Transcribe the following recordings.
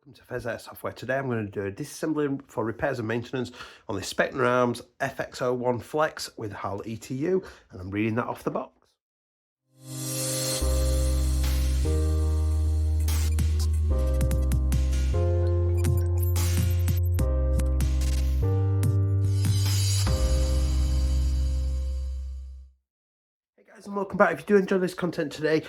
Welcome to Pheas Software. Today I'm going to do a disassembly for repairs and maintenance on the Specna arms FX01 Flex with Hal ETU, and I'm reading that off the box. And welcome back. If you do enjoy this content today,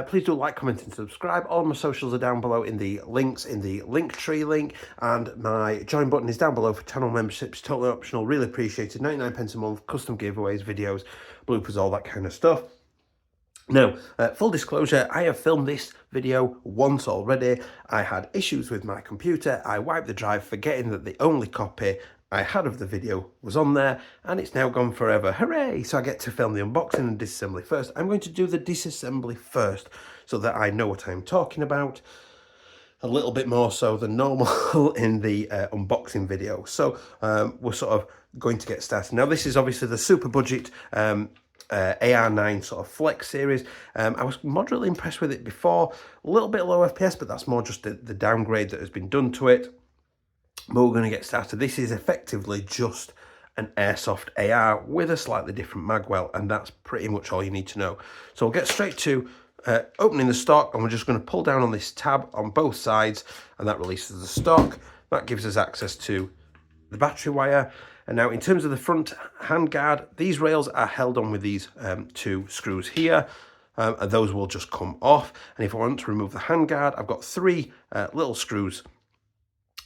please do like, comment and subscribe. All my socials are down below in the links, in the Linktree link, and my join button is down below for channel memberships. Totally optional, really appreciated. 99p a month, custom giveaways, videos, bloopers, all that kind of stuff. Now, full disclosure, I have filmed this video once already. I had issues with my computer. I wiped the drive, forgetting that the only copy I had of the video was on there, and it's now gone forever. Hooray! So I get to film the unboxing and disassembly first. I'm going to do the disassembly first so that I know what I'm talking about a little bit more so than normal in the unboxing video. So we're sort of going to get started. Now, this is obviously the super budget AR-9 sort of Flex series. I was moderately impressed with it before, a little bit low FPS, but that's more just the downgrade that has been done to it. But we're going to get started. This is effectively just an airsoft AR with a slightly different magwell, and that's pretty much all you need to know. So we'll get straight to opening the stock, and we're just going to pull down on this tab on both sides, and that releases the stock. That gives us access to the battery wire. And now in terms of the front handguard, these rails are held on with these two screws here, and those will just come off. And if I want to remove the handguard, I've got three little screws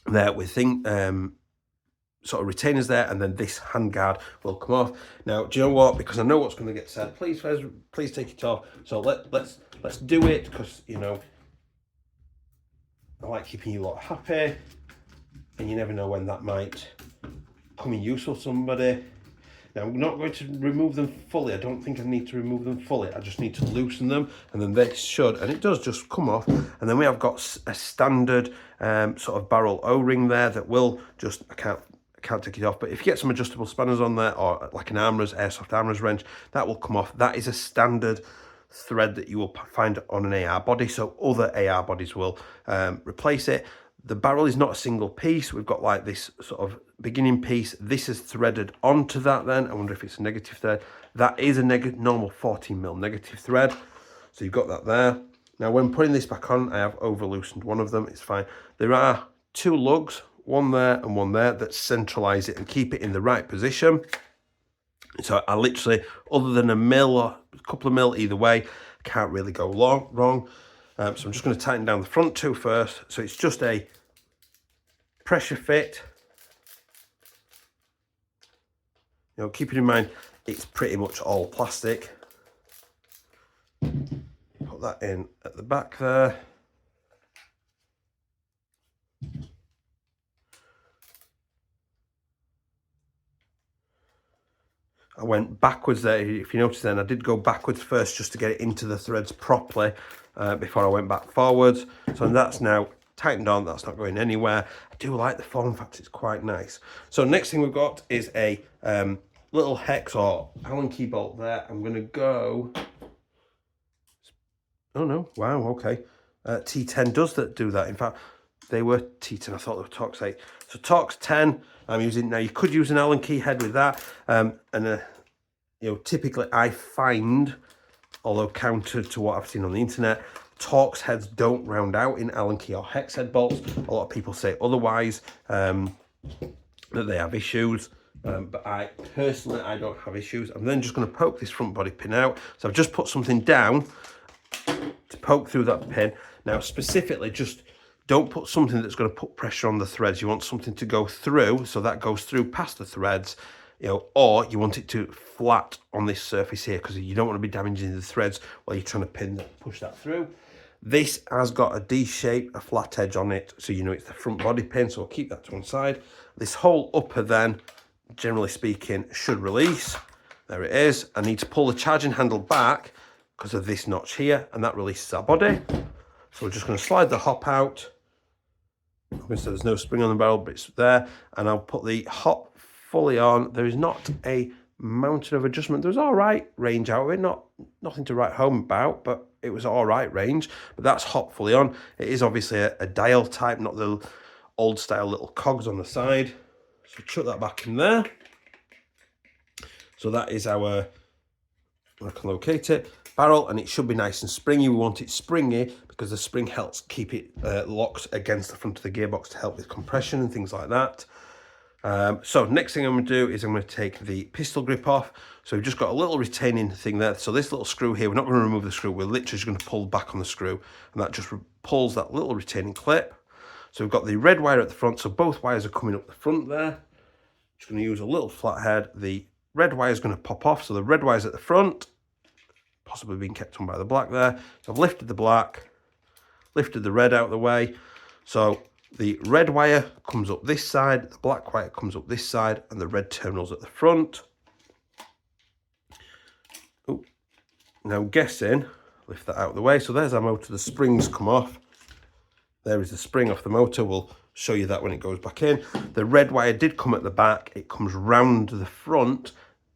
there with sort of retainers there, and then this handguard will come off. Now, do you know what? Because I know what's going to get said. Please take it off. So let's do it, because you know I like keeping you lot happy, and you never know when that might come in useful to somebody. Now, I'm not going to remove them fully. I don't think I need to remove them fully. I just need to loosen them, and then they should, and it does just come off. And then we have got a standard sort of barrel O-ring there that will just, I can't take it off, but if you get some adjustable spanners on there, or like an airsoft armorer's wrench, that will come off. That is a standard thread that you will find on an AR body, so other AR bodies will replace it. The barrel is not a single piece. We've got like this sort of beginning piece. This is threaded onto that then. I wonder if it's a negative thread. That is a normal 14mm negative thread. So you've got that there. Now, when putting this back on, I have over loosened one of them. It's fine. There are two lugs, one there and one there, that centralize it and keep it in the right position. So I literally, other than a mil or a couple of mil either way, can't really go wrong. So I'm just going to tighten down the front two first. So it's just a pressure fit. You know, keeping in mind it's pretty much all plastic. Put that in at the back there. I went backwards there. If you notice, then I did go backwards first just to get it into the threads properly before I went back forwards. So that's now tightened on. That's not going anywhere. I do like the form factor. It's quite nice. So next thing we've got is a little hex or Allen key bolt there. I'm going to go... Oh no, wow, okay. T10 does do that. In fact, they were T10. I thought they were Torx 8. So Torx 10 I'm using. Now, you could use an Allen key head with that. You know, typically I find, although counter to what I've seen on the internet, Torx heads don't round out in Allen key or hex head bolts. A lot of people say otherwise, that they have issues. But I personally don't have issues. I'm then just going to poke this front body pin out. So I've just put something down to poke through that pin. Now, specifically, just don't put something that's going to put pressure on the threads. You want something to go through, so that goes through past the threads, you know, or you want it to flat on this surface here, because you don't want to be damaging the threads while you're trying to push that through. This has got a D shape, a flat edge on it, so you know it's the front body pin, so I'll keep that to one side. This whole upper then, generally speaking, should release. There it is. I need to pull the charging handle back because of this notch here, and that releases our body. So we're just going to slide the hop out. So there's no spring on the barrel, but it's there. And I'll put the hop fully on. There is not a mountain of adjustment. There's all right range out of it, nothing to write home about, but it was all right range, but that's hot fully on. It is obviously a dial type, not the old style little cogs on the side. So chuck that back in there. So that is our, I can locate it, barrel, and it should be nice and springy. We want it springy because the spring helps keep it locked against the front of the gearbox to help with compression and things like that. So next thing I'm going to do is I'm going to take the pistol grip off. So we've just got a little retaining thing there. So this little screw here, we're not going to remove the screw, we're literally just going to pull back on the screw, and that just pulls that little retaining clip. So we've got the red wire at the front, so both wires are coming up the front there. Just going to use a little flathead. The red wire is going to pop off, so the red wire's at the front, possibly being kept on by the black there. So I've lifted the black, lifted the red out of the way. So the red wire comes up this side, the black wire comes up this side, and the red terminal's at the front. Oh, now guessing, lift that out of the way. So there's our motor, the springs come off. There is the spring off the motor. We'll show you that when it goes back in. The red wire did come at the back. It comes round the front,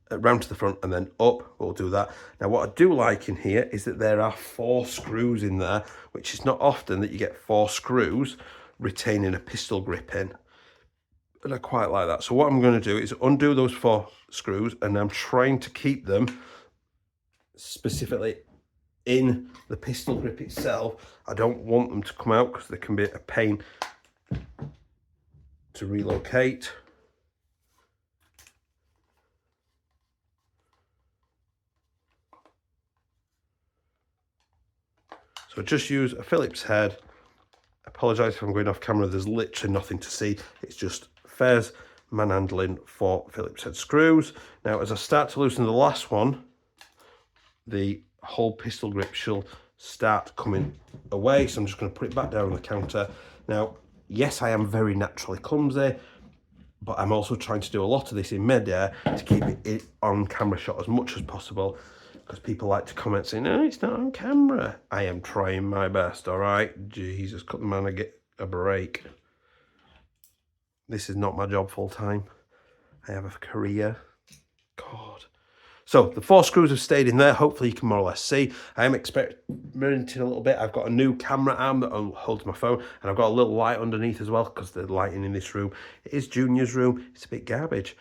round to the front and then up. We'll do that. Now what I do like in here is that there are 4 screws in there, which is not often that you get 4 screws retaining a pistol grip in, and I quite like that. So what I'm going to do is undo those 4 screws, and I'm trying to keep them specifically in the pistol grip itself. I don't want them to come out because they can be a pain to relocate. So just use a Phillips head. Apologise if I'm going off camera, there's literally nothing to see. It's just Pheas manhandling 4 Phillips head screws. Now as I start to loosen the last one, the whole pistol grip should start coming away. So I'm just going to put it back down on the counter. Now, yes, I am very naturally clumsy, but I'm also trying to do a lot of this in mid-air to keep it on camera shot as much as possible, because people like to comment saying, no, it's not on camera. I am trying my best, all right? Jesus, cut the man a break. This is not my job full time. I have a career. God. So the 4 screws have stayed in there. Hopefully you can more or less see. I am experimenting a little bit. I've got a new camera arm that holds my phone, and I've got a little light underneath as well, because the lighting in this room, it is Junior's room. It's a bit garbage.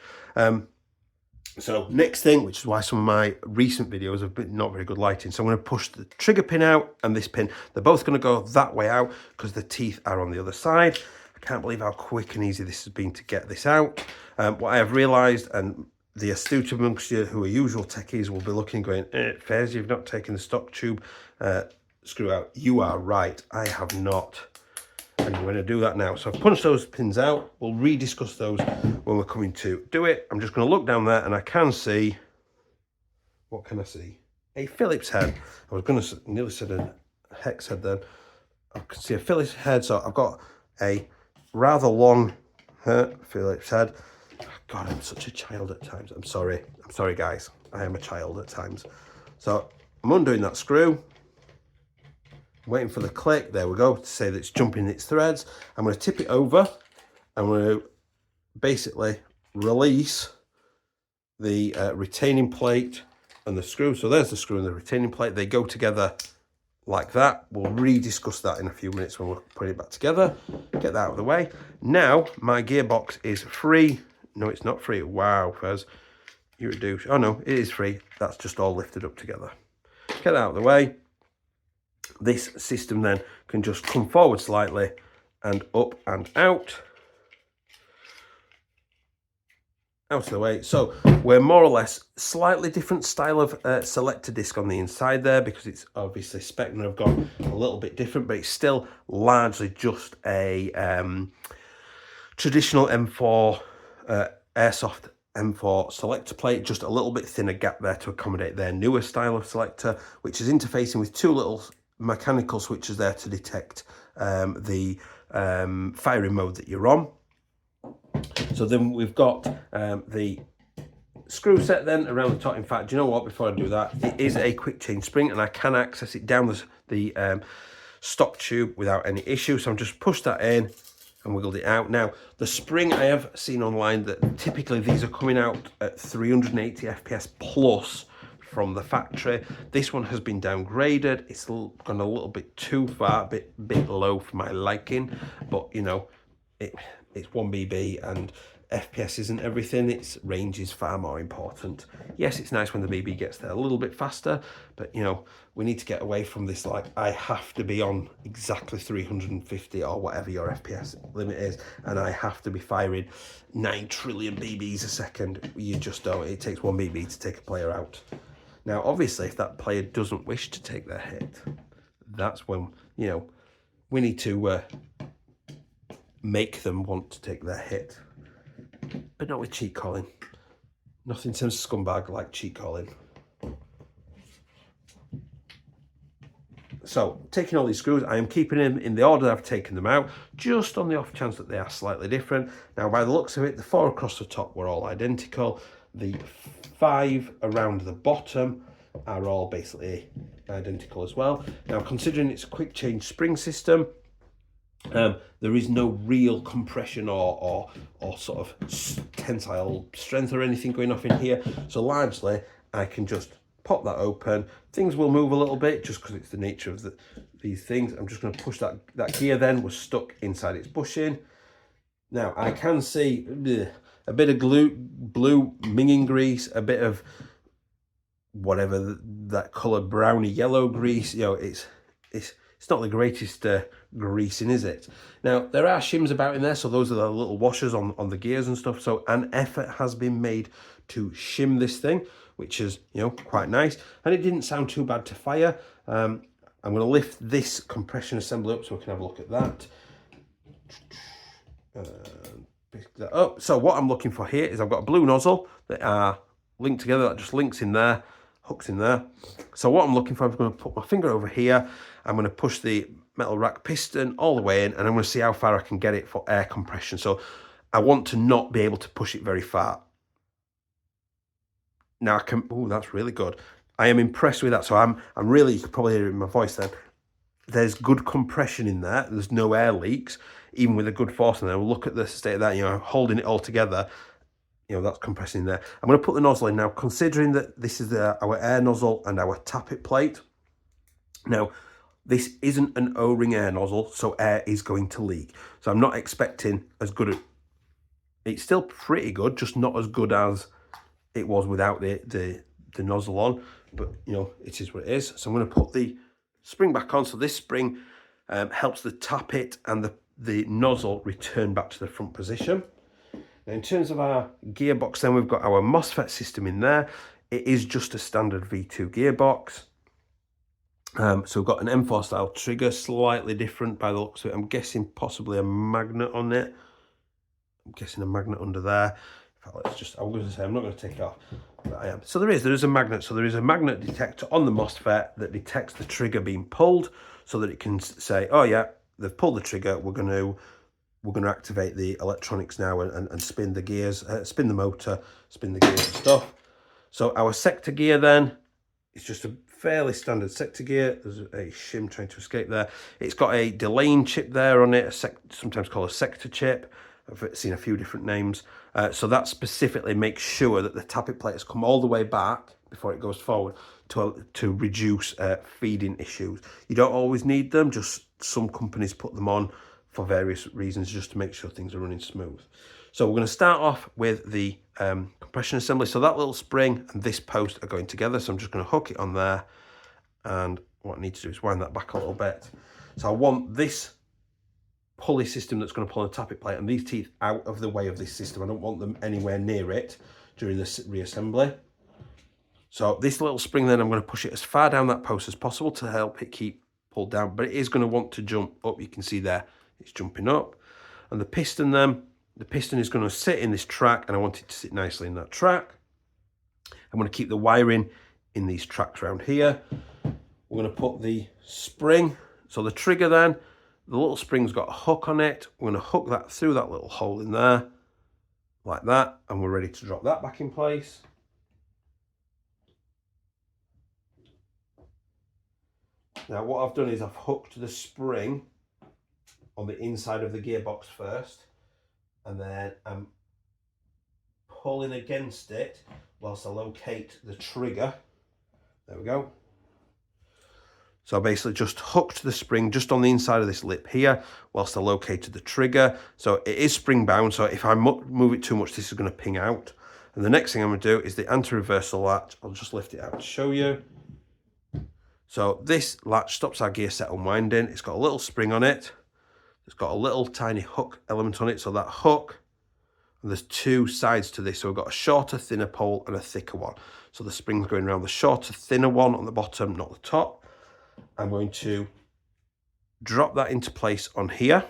So next thing, which is why some of my recent videos have been not very good lighting. So I'm going to push the trigger pin out and this pin. They're both going to go that way out because the teeth are on the other side. I can't believe how quick and easy this has been to get this out. What I have realised, and the astute amongst you who are usual techies will be looking going, Pheas, you've not taken the stock tube screw out. You are right, I have not. And I'm going to do that now. So I've punched those pins out. We'll rediscuss those when we're coming to do it. I'm just going to look down there and I can see, what can I see? A Phillips head. I was going to nearly said a hex head then. I can see a Phillips head. So I've got a rather long Phillips head. God, I'm such a child at times. I'm sorry guys. I am a child at times. So I'm undoing that screw. Waiting for the click, there we go, to say that it's jumping its threads. I'm going to tip it over. I'm going to basically release the retaining plate and the screw. So there's the screw and the retaining plate. They go together like that. We'll rediscuss that in a few minutes when we're putting it back together. Get that out of the way. Now my gearbox is free. No, it's not free. Wow, Pheas, you're a douche. Oh no, it is free. That's just all lifted up together. Get that out of the way. This system then can just come forward slightly and up and out of the way. So we're more or less slightly different style of selector disc on the inside there, because it's obviously Specna have gone a little bit different, but it's still largely just a traditional M4 airsoft M4 selector plate, just a little bit thinner gap there to accommodate their newer style of selector, which is interfacing with 2 little mechanical switches there to detect the firing mode that you're on. So then we've got the screw set then around the top. In fact, do you know what, before I do that, it is a quick change spring and I can access it down the stock tube without any issue. So I'm just pushed that in and wiggled it out. Now the spring, I have seen online that typically these are coming out at 380 FPS plus from the factory. This one has been downgraded. It's gone a little bit too far, a bit low for my liking, but you know, it's 1BB and FPS isn't everything. Its range is far more important. Yes, it's nice when the BB gets there a little bit faster, but you know, we need to get away from this, like, I have to be on exactly 350 or whatever your FPS limit is, and I have to be firing 9 trillion BBs a second. You just don't. It takes 1BB to take a player out. Now, obviously, if that player doesn't wish to take their hit, that's when, you know, we need to make them want to take their hit. But not with cheat calling. Nothing seems scumbag like cheat calling. So, taking all these screws, I am keeping them in the order I've taken them out, just on the off chance that they are slightly different. Now, by the looks of it, the 4 across the top were all identical. The 5 around the bottom are all basically identical as well. Now, considering it's a quick change spring system, there is no real compression or sort of tensile strength or anything going off in here. So largely, I can just pop that open. Things will move a little bit just because it's the nature of these things. I'm just going to push that gear then was stuck inside its bushing. Now I can see a bit of blue minging grease, a bit of whatever that colour browny yellow grease. You know, it's not the greatest greasing, is it? Now, there are shims about in there, so those are the little washers on the gears and stuff. So an effort has been made to shim this thing, which is, you know, quite nice. And it didn't sound too bad to fire. I'm going to lift this compression assembly up so we can have a look at that. Pick that up. So what I'm looking for here is I've got a blue nozzle that are linked together, that just links in there, hooks in there. So what I'm looking for, I'm going to put my finger over here. I'm going to push the metal rack piston all the way in, and I'm going to see how far I can get it for air compression. So I want to not be able to push it very far. Now I can, oh, that's really good. I am impressed with that. So I'm really, you could probably hear it in my voice then. There's good compression in there. There's no air leaks, even with a good force in there. We'll look at the state of that, you know, holding it all together. You know, that's compressing in there. I'm going to put the nozzle in now, considering that this is our air nozzle and our tappet plate. Now, this isn't an O-ring air nozzle, so air is going to leak. So I'm not expecting as good. It's still pretty good, just not as good as it was without the nozzle on. But, you know, it is what it is. So I'm going to put the spring back on. So this spring helps the tappet and the nozzle return back to the front position. Now, in terms of our gearbox, then we've got our MOSFET system in there. It is just a standard V2 gearbox. So we've got an M4 style trigger, slightly different by the looks of it. I'm guessing possibly a magnet on it. I'm guessing a magnet under there. Let's just, I'm going to say, I'm not going to take it off, but I am. So there is a magnet. So there is a magnet detector on the MOSFET that detects the trigger being pulled, so that it can say, oh yeah, they've pulled the trigger. We're going to activate the electronics now and spin the gears, spin the motor, spin the gears and stuff. So our sector gear then, it's just a fairly standard sector gear. There's a shim trying to escape there. It's got a delaying chip there on it, sometimes called a sector chip. I've seen a few different names. So that specifically makes sure that the tappet plate has come all the way back before it goes forward to reduce feeding issues. You don't always need them, just some companies put them on for various reasons, just to make sure things are running smooth. So we're going to start off with the compression assembly. So that little spring and this post are going together. So I'm just going to hook it on there. And what I need to do is wind that back a little bit. So I want this pulley system that's going to pull on the tappet plate and these teeth out of the way of this system. I don't want them anywhere near it during this reassembly. So this little spring then, I'm going to push it as far down that post as possible to help it keep pulled down. But it is going to want to jump up. You can see there, it's jumping up. And the piston then, the piston is going to sit in this track, and I want it to sit nicely in that track. I'm going to keep the wiring in these tracks around here. We're going to put the spring, so the trigger then, the little spring's got a hook on it. We're going to hook that through that little hole in there, like that, and we're ready to drop that back in place. Now what I've done is I've hooked the spring on the inside of the gearbox first, and then I'm pulling against it whilst I locate the trigger There we go. So I basically just hooked the spring just on the inside of this lip here whilst I located the trigger. So it is spring bound, so if I move it too much, this is going to ping out. And the next thing I'm going to do is the anti-reversal latch. I'll just lift it out to show you. So this latch stops our gear set unwinding. It's got a little spring on it. It's got a little tiny hook element on it. So that hook, and there's two sides to this. So we've got a shorter, thinner pole and a thicker one. So the spring's going around the shorter, thinner one on the bottom, not the top. I'm going to drop that into place on here,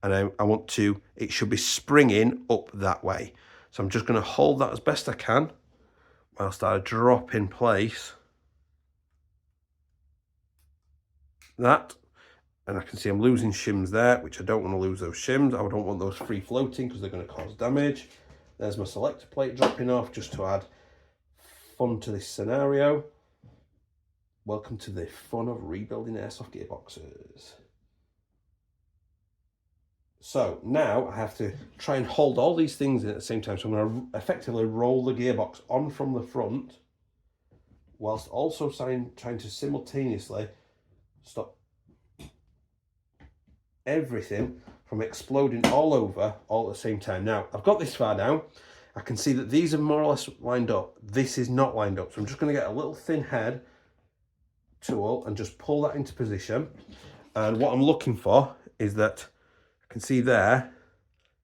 and I want to, it should be springing up that way. So I'm just going to hold that as best I can whilst I drop in place that, and I can see I'm losing shims there, which I don't want to lose those shims. I don't want those free floating because they're going to cause damage. There's my selector plate dropping off just to add fun to this scenario. Welcome to the fun of rebuilding airsoft gearboxes. So now I have to try and hold all these things in at the same time. So I'm going to effectively roll the gearbox on from the front whilst also trying to simultaneously stop everything from exploding all over all at the same time. Now I've got this far down. I can see that these are more or less lined up. This is not lined up. So I'm just going to get a little thin head tool and just pull that into position. And what I'm looking for is that I can see there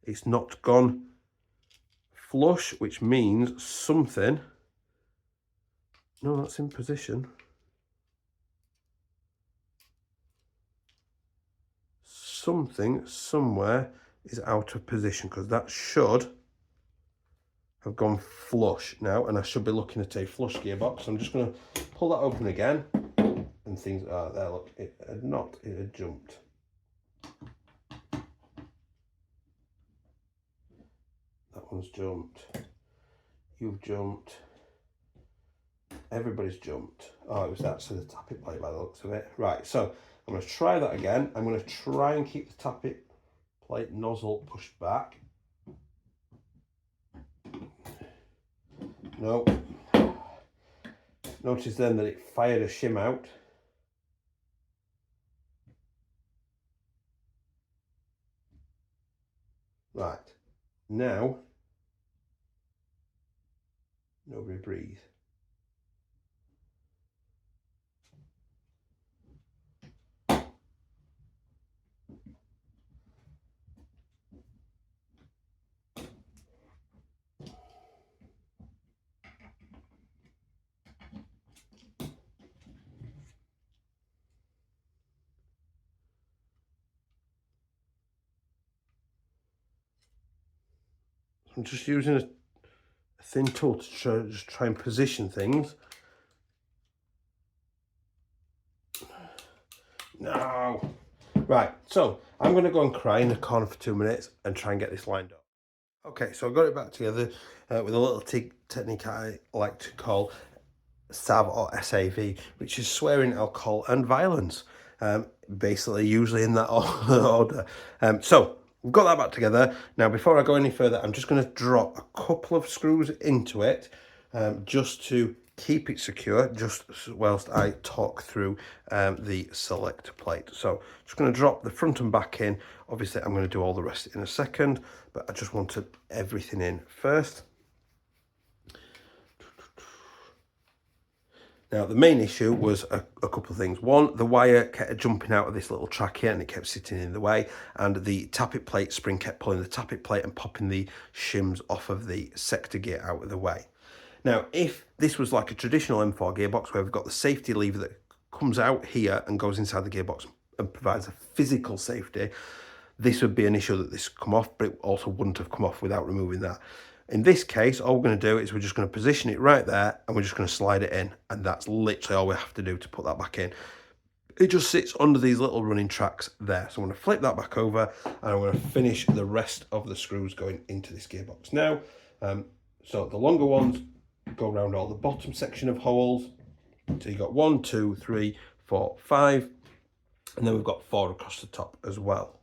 it's not gone flush, which means something, no, that's in position, something somewhere is out of position, because that should have gone flush now, and I should be looking at a flush gearbox. So I'm just going to pull that open again, and things are there. Look, it had jumped. That one's jumped. You've jumped. Everybody's jumped. Oh, it was actually the tappet plate by the looks of it. Right, so I'm going to try that again. I'm going to try and keep the tappet plate nozzle pushed back. No. Notice then that it fired a shim out. Right, now, nobody breathe. I'm just using a thin tool to just try and position things. No. Right, so I'm going to go and cry in the corner for 2 minutes and try and get this lined up. Okay, so I got it back together with a little technique I like to call SAV or SAV, which is swearing, alcohol and violence. Basically, usually in that order. So we've got that back together. Now, before I go any further, I'm just going to drop a couple of screws into it just to keep it secure, just whilst I talk through the selector plate. So just going to drop the front and back in. Obviously, I'm going to do all the rest in a second, but I just wanted everything in first. Now, the main issue was a couple of things. One, the wire kept jumping out of this little track here and it kept sitting in the way, and the tappet plate spring kept pulling the tappet plate and popping the shims off of the sector gear out of the way. Now, if this was like a traditional M4 gearbox where we've got the safety lever that comes out here and goes inside the gearbox and provides a physical safety, this would be an issue that this would come off, but it also wouldn't have come off without removing that. In this case, all we're going to do is we're just going to position it right there and we're just going to slide it in, and that's literally all we have to do to put that back in. It just sits under these little running tracks there. So I'm going to flip that back over and I'm going to finish the rest of the screws going into this gearbox now. So the longer ones go around all the bottom section of holes. So you've got 1, 2, 3, 4, 5, and then we've got 4 across the top as well.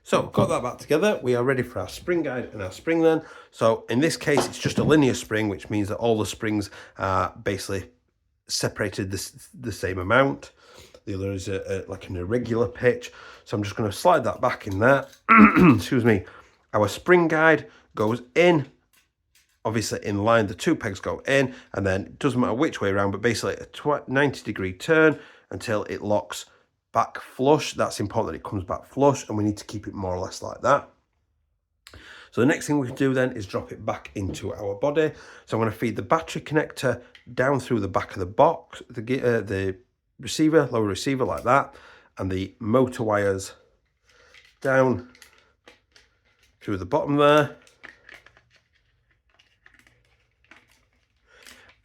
So got that back together. We are ready for our spring guide and our spring then. So in this case, it's just a linear spring, which means that all the springs are basically separated the same amount. The other is like an irregular pitch. So I'm just going to slide that back in there. Excuse me. Our spring guide goes in, obviously in line. The two pegs go in, and then it doesn't matter which way around, but basically a 90-degree turn until it locks back flush. That's important that it comes back flush, and we need to keep it more or less like that. So the next thing we can do then is drop it back into our body. So I'm going to feed the battery connector down through the back of the box, the receiver, lower receiver like that, and the motor wires down through the bottom there.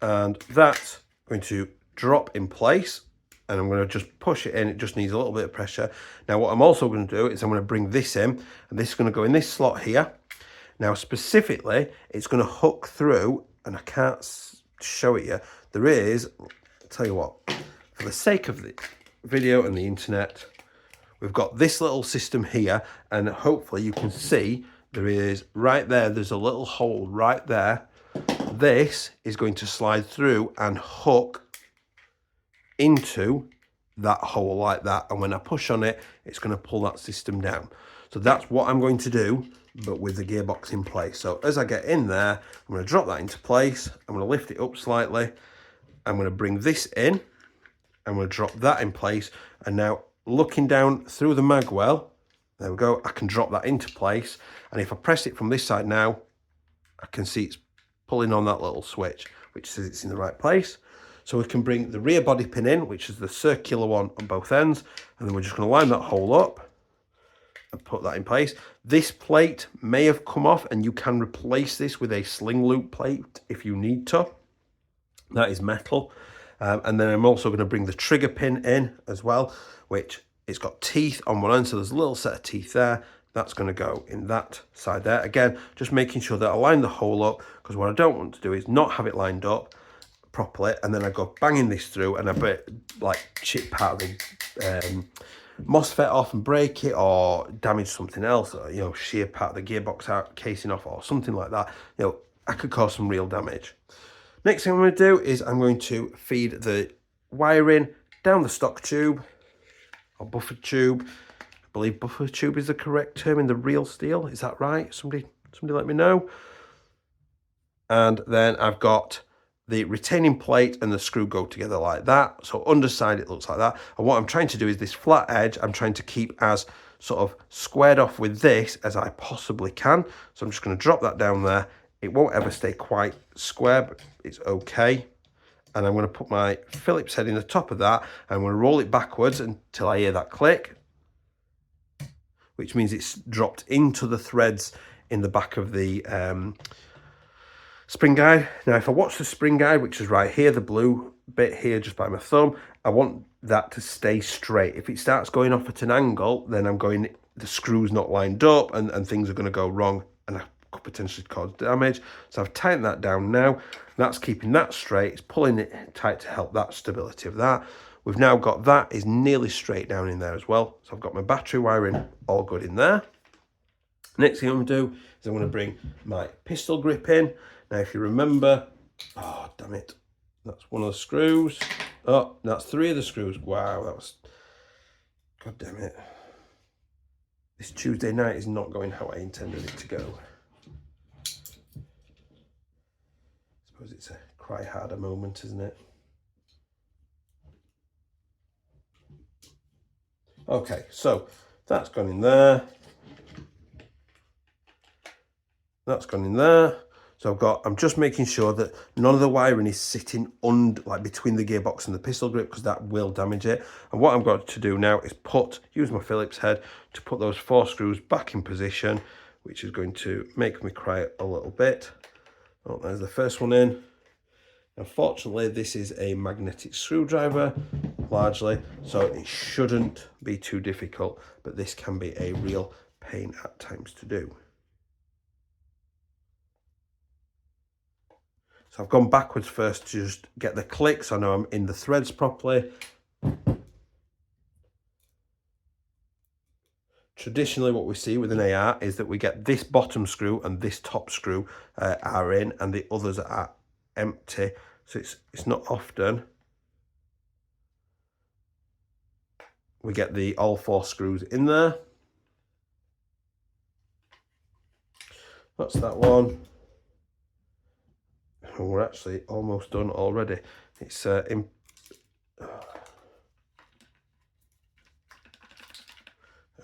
And that's going to drop in place, and I'm going to just push it in. It just needs a little bit of pressure. Now what I'm also going to do is I'm going to bring this in, and this is going to go in this slot here. Now specifically, it's going to hook through, and I can't show it yet. There is, I'll tell you what, for the sake of the video and the internet, we've got this little system here, and hopefully you can see there is right there, there's a little hole right there. This is going to slide through and hook into that hole like that, and when I push on it, it's going to pull that system down. So that's what I'm going to do, but with the gearbox in place. So as I get in there, I'm going to drop that into place. I'm going to lift it up slightly. I'm going to bring this in. I'm going to drop that in place, and now looking down through the mag well, there we go, I can drop that into place, and if I press it from this side now, I can see it's pulling on that little switch, which says it's in the right place. So we can bring the rear body pin in, which is the circular one on both ends, and then we're just going to line that hole up and put that in place. This plate may have come off, and you can replace this with a sling loop plate if you need to. That is metal. And then I'm also going to bring the trigger pin in as well, which it's got teeth on one end, so there's a little set of teeth there. That's going to go in that side there. Again, just making sure that I line the hole up, because what I don't want to do is not have it lined up properly, and then I go banging this through, and I bet like chip part of the MOSFET off and break it, or damage something else, or, you know, shear part of the gearbox out casing off, or something like that. You know, I could cause some real damage. Next thing I'm going to do is I'm going to feed the wiring down the stock tube, or buffer tube. I believe buffer tube is the correct term in the real steel. Is that right? Somebody let me know. And then I've got the retaining plate and the screw go together like that. So underside it looks like that. And what I'm trying to do is this flat edge, I'm trying to keep as sort of squared off with this as I possibly can. So I'm just going to drop that down there. It won't ever stay quite square, but it's okay. And I'm going to put my Phillips head in the top of that. I'm going to roll it backwards until I hear that click, which means it's dropped into the threads in the back of the spring guide. Now, if I watch the spring guide, which is right here, the blue bit here just by my thumb, I want that to stay straight. If it starts going off at an angle, then the screw's not lined up, and things are going to go wrong, and I could potentially cause damage. So I've tightened that down now. That's keeping that straight. It's pulling it tight to help that stability of that. We've now got that is nearly straight down in there as well. So I've got my battery wiring all good in there. Next thing I'm going to do is I'm going to bring my pistol grip in. Now, if you remember, oh, damn it. That's one of the screws. Oh, that's three of the screws. Wow, that was, god damn it. This Tuesday night is not going how I intended it to go. I suppose it's a cry harder moment, isn't it? Okay, so that's gone in there. That's gone in there. So I'm just making sure that none of the wiring is sitting like between the gearbox and the pistol grip, because that will damage it. And what I've got to do now is use my Phillips head to put those 4 screws back in position, which is going to make me cry a little bit. Oh, there's the first one in. Unfortunately, this is a magnetic screwdriver, largely, so it shouldn't be too difficult, but this can be a real pain at times to do. So I've gone backwards first to just get the click, so I know I'm in the threads properly. Traditionally, what we see with an AR is that we get this bottom screw and this top screw are in, and the others are empty. So it's not often we get the all 4 screws in there. That's that one. And we're actually almost done already. It's in. There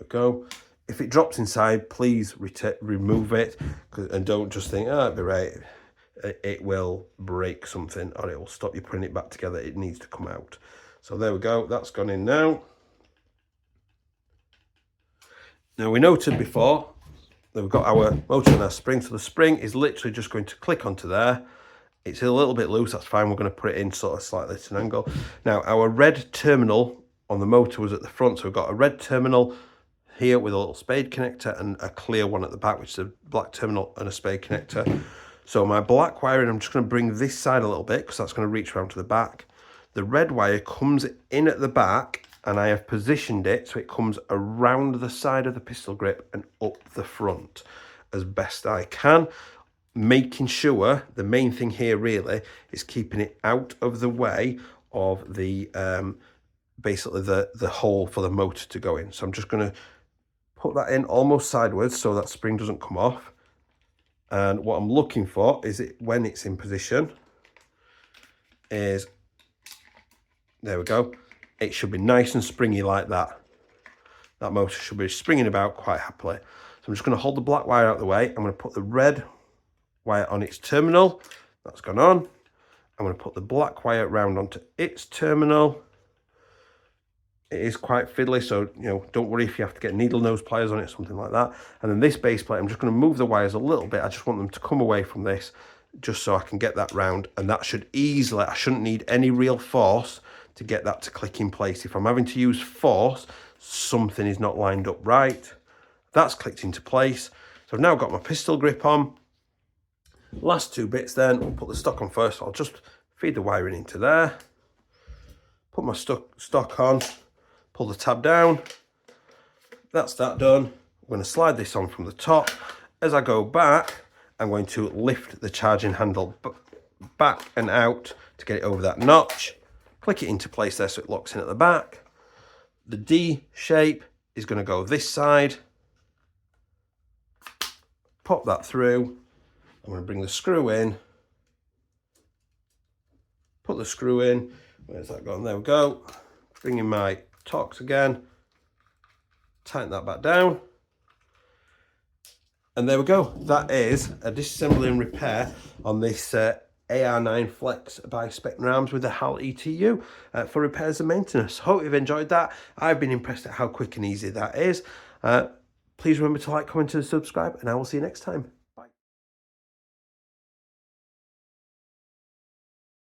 we go. If it drops inside, please remove it, and don't just think, oh, it'll be right. It will break something, or it will stop you putting it back together. It needs to come out. So there we go. That's gone in now. Now, we noted before that we've got our motor and our spring. So the spring is literally just going to click onto there. It's a little bit loose, that's fine. We're going to put it in sort of slightly at an angle. Now, our red terminal on the motor was at the front. So we've got a red terminal here with a little spade connector and a clear one at the back, which is a black terminal and a spade connector. So my black wiring, I'm just going to bring this side a little bit because that's going to reach around to the back. The red wire comes in at the back, and I have positioned it so it comes around the side of the pistol grip and up the front as best I can, making sure the main thing here really is keeping it out of the way of the basically the hole for the motor to go in. So I'm just going to put that in almost sideways so that spring doesn't come off. And what I'm looking for is when it's in position is, there we go. It should be nice and springy like that. That motor should be springing about quite happily. So I'm just going to hold the black wire out of the way. I'm going to put the red wire on its terminal. That's gone on. I'm going to put the black wire round onto its terminal. It is quite fiddly, so don't worry if you have to get needle nose pliers on it, something like that. And then this base plate, I'm just going to move the wires a little bit. I just want them to come away from this, just so I can get that round. And that should easily, I shouldn't need any real force to get that to click in place. If I'm having to use force, something is not lined up right. That's clicked into place. So I've now got my pistol grip on. Last 2 bits then, we'll put the stock on first. I'll just feed the wiring into there. Put my stock on, pull the tab down. That's that done. I'm going to slide this on from the top. As I go back, I'm going to lift the charging handle back and out to get it over that notch. Click it into place there so it locks in at the back. The D shape is going to go this side. Pop that through. I'm going to bring the screw in. Put the screw in. Where's that gone? There we go. Bring in my Torx again. Tighten that back down. And there we go. That is a disassembly and repair on this AR-9 Flex by Specna arms with the Hal ETU for repairs and maintenance. Hope you've enjoyed that. I've been impressed at how quick and easy that is. Please remember to like, comment and subscribe, and I will see you next time.